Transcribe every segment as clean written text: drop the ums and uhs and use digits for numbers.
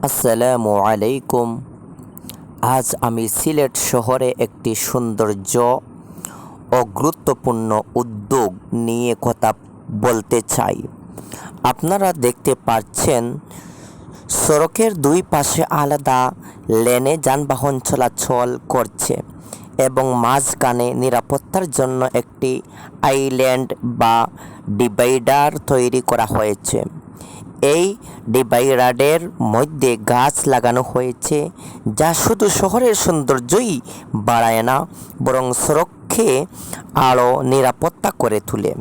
আসসালামু আলাইকুম। আজ আমি সিলেট শহরে একটি সৌন্দর্য ও গুরুত্বপূর্ণ উদ্যোগ নিয়ে কথা বলতে চাই। আপনারা দেখতে পাচ্ছেন সড়কের দুই পাশে আলাদা লেনে যানবাহন চলাচল করছে এবং মাঝখানে নিরাপত্তার জন্য একটি আইল্যান্ড বা ডিভাইডার তৈরি করা হয়েছে। এই ডিভাইডারের মধ্যে গাছ লাগানো হয়েছে, যা শুধু শহরের সৌন্দর্যই বাড়ায় না, বরং সড়ককে আরও নিরাপত্তা করে তোলে।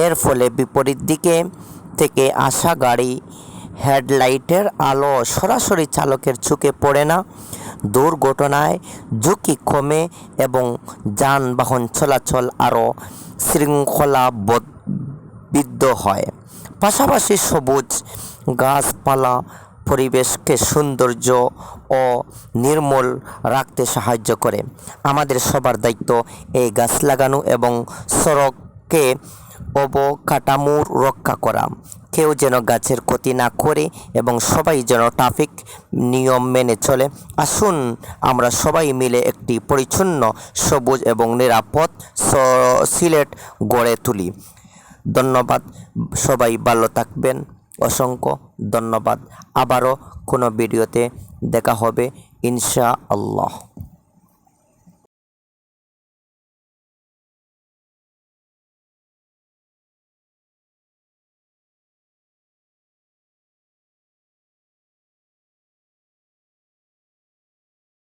এর ফলে বিপরীত দিকে থেকে আসা গাড়ি হেডলাইটের আলো সরাসরি চালকের চোখে পড়ে না, দুর্ঘটনায় ঝুঁকি কমে এবং যানবাহন চলাচল আরও শৃঙ্খলাবদ্ধ হয়। পাশাপাশি সবুজ গাছপালা পরিবেশকে সৌন্দর্য ও নির্মল রাখতে সাহায্য করে। আমাদের সবার দায়িত্ব এই গাছ লাগানো এবং সড়ককে অবকাঠামো রক্ষা করা। কেউ যেন গাছের ক্ষতি না করে এবং সবাই যেন ট্রাফিক নিয়ম মেনে চলে। আসুন আমরা সবাই মিলে একটি পরিচ্ছন্ন, সবুজ এবং নিরাপদ সিলেট গড়ে তুলি। ধন্যবাদ। সবাই ভালো থাকবেন। অসংখ্য ধন্যবাদ। আবারও কোনো ভিডিওতে দেখা হবে ইনশাআল্লাহ।